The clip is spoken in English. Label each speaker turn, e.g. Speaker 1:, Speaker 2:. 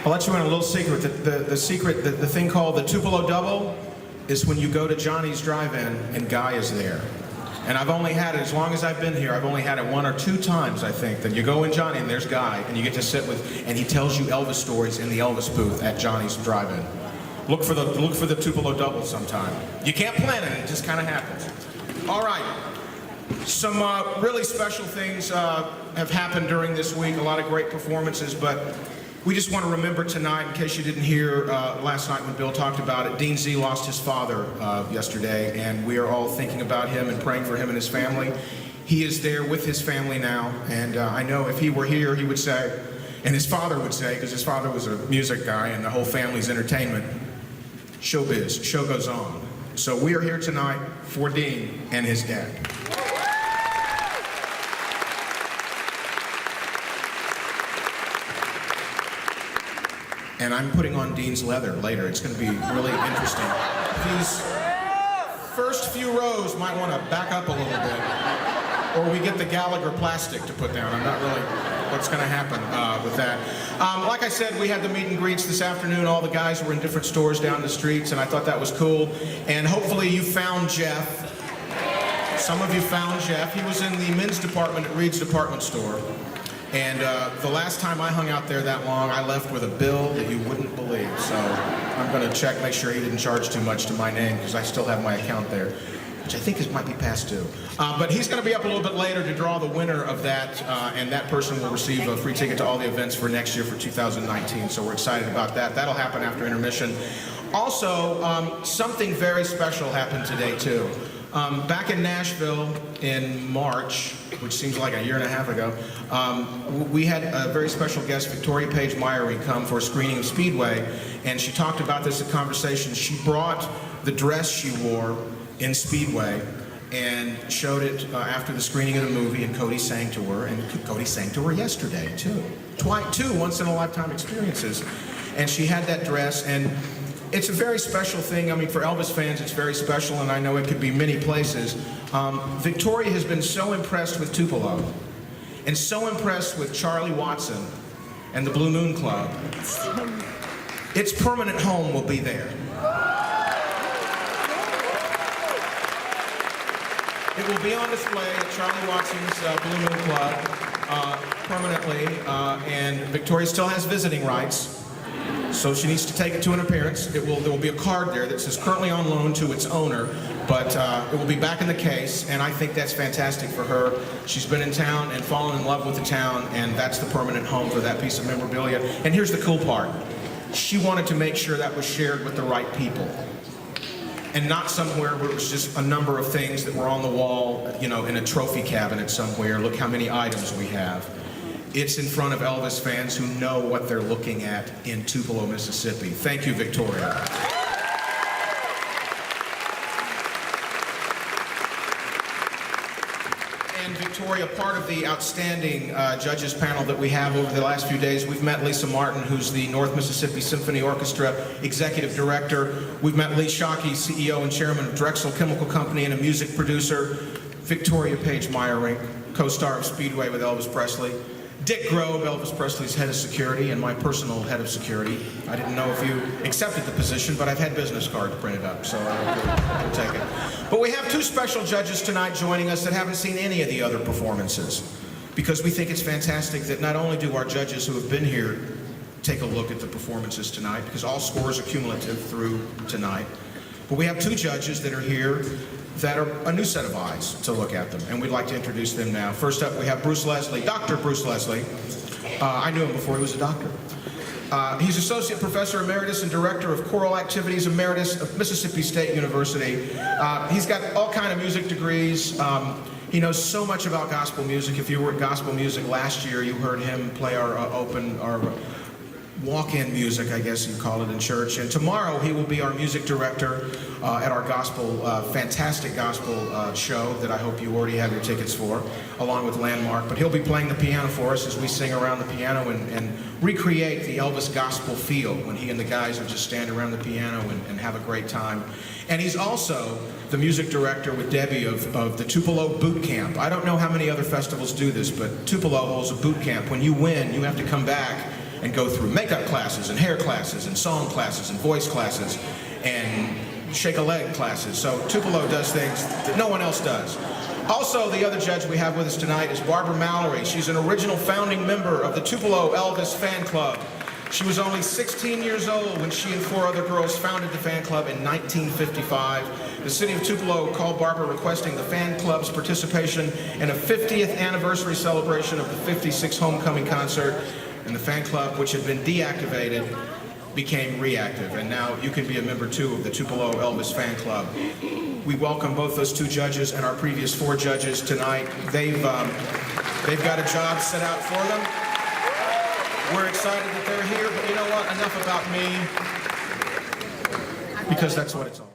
Speaker 1: I'll let you in a little secret. The secret, the thing called the Tupelo Double is when you go to Johnny's Drive-In and Guy is there. And I've only had it, as long as I've been here, I've only had it 1 or 2 times, I think, that you go in Johnny and there's Guy, and you get to sit with, and he tells you Elvis stories in the Elvis booth at Johnny's Drive-In. Look for the Tupelo Double sometime. You can't plan it just kind of happens. All right. Some really special things have happened during this week, a lot of great performances, but we just want to remember tonight, in case you didn't hear last night when Bill talked about it, Dean Z lost his father yesterday, and we are all thinking about him and praying for him and his family. He is there with his family now, and I know if he were here, he would say, and his father would say, because his father was a music guy and the whole family's entertainment, showbiz, show goes on. So we are here tonight for Dean and his dad. And I'm putting on Dean's leather later. It's going to be really interesting. These first few rows might want to back up a little bit, or we get the Gallagher plastic to put down. I'm not really what's going to happen with that. Like I said, we had the meet and greets this afternoon. All the guys were in different stores down the streets, and I thought that was cool. And hopefully you found Jeff. Some of you found Jeff. He was in the men's department at Reed's department store. And the last time I hung out there that long, I left with a bill that you wouldn't believe. So I'm going to check, make sure he didn't charge too much to my name, because I still have my account there, which I think might be past due. But he's going to be up a little bit later to draw the winner of that, and that person will receive a free ticket to all the events for next year for 2019. So we're excited about that. That'll happen after intermission. Also, something very special happened today, too. Back in Nashville in March, which seems like a year and a half ago, we had a very special guest, Victoria Paige Myrie, come for a screening of Speedway, and she talked about this at Conversations. She brought the dress she wore in Speedway and showed it after the screening of the movie, and Cody sang to her, and Cody sang to her yesterday, too. Two once-in-a-lifetime experiences. And she had that dress, and it's a very special thing. I mean, for Elvis fans, it's very special, and I know it could be many places. Victoria has been so impressed with Tupelo, and so impressed with Charlie Watson and the Blue Moon Club. Its permanent home will be there. It will be on display at Charlie Watson's Blue Moon Club permanently, and Victoria still has visiting rights. So she needs to take it to an appearance. There will be a card there that says currently on loan to its owner, but it will be back in the case, and I think that's fantastic for her. She's been in town and fallen in love with the town, and that's the permanent home for that piece of memorabilia. And here's the cool part. She wanted to make sure that was shared with the right people, and not somewhere where it was just a number of things that were on the wall, you know, in a trophy cabinet somewhere. Look how many items we have. It's in front of Elvis fans who know what they're looking at in Tupelo, Mississippi. Thank you, Victoria. And Victoria, part of the outstanding judges panel that we have over the last few days, we've met Lisa Martin, who's the North Mississippi Symphony Orchestra Executive Director. We've met Lee Shockey, CEO and Chairman of Drexel Chemical Company and a music producer. Victoria Paige Myrie, co-star of Speedway with Elvis Presley. Dick Grove, Elvis Presley's head of security and my personal head of security. I didn't know if you accepted the position, but I've had business cards printed up, so I'll take it. But we have 2 special judges tonight joining us that haven't seen any of the other performances, because we think it's fantastic that not only do our judges who have been here take a look at the performances tonight, because all scores are cumulative through tonight, but we have 2 judges that are here that are a new set of eyes to look at them, and we'd like to introduce them now. First up, we have Bruce Leslie, Dr. Bruce Leslie. I knew him before he was a doctor. He's Associate Professor Emeritus and Director of Choral Activities Emeritus of Mississippi State University. He's got all kind of music degrees. He knows so much about gospel music. If you were at Gospel Music last year, you heard him play our walk-in music, I guess you'd call it, in church. And tomorrow he will be our music director at our gospel, fantastic gospel show that I hope you already have your tickets for, along with Landmark. But he'll be playing the piano for us as we sing around the piano and recreate the Elvis gospel feel when he and the guys will just stand around the piano and have a great time. And he's also the music director with Debbie of the Tupelo Boot Camp. I don't know how many other festivals do this, but Tupelo holds a boot camp. When you win, you have to come back and go through makeup classes and hair classes and song classes and voice classes and shake a leg classes. So Tupelo does things that no one else does. Also, the other judge we have with us tonight is Barbara Mallory. She's an original founding member of the Tupelo Elvis fan club. She was only 16 years old when she and 4 other girls founded the fan club in 1955. The city of Tupelo called Barbara requesting the fan club's participation in a 50th anniversary celebration of the 56 homecoming concert, and the fan club, which had been deactivated, became reactive, and now you can be a member too of the Tupelo Elvis fan club. We welcome both those 2 judges and our previous 4 judges tonight. They've got a job set out for them. We're excited that they're here, but you know what? Enough about me, because that's what it's all about.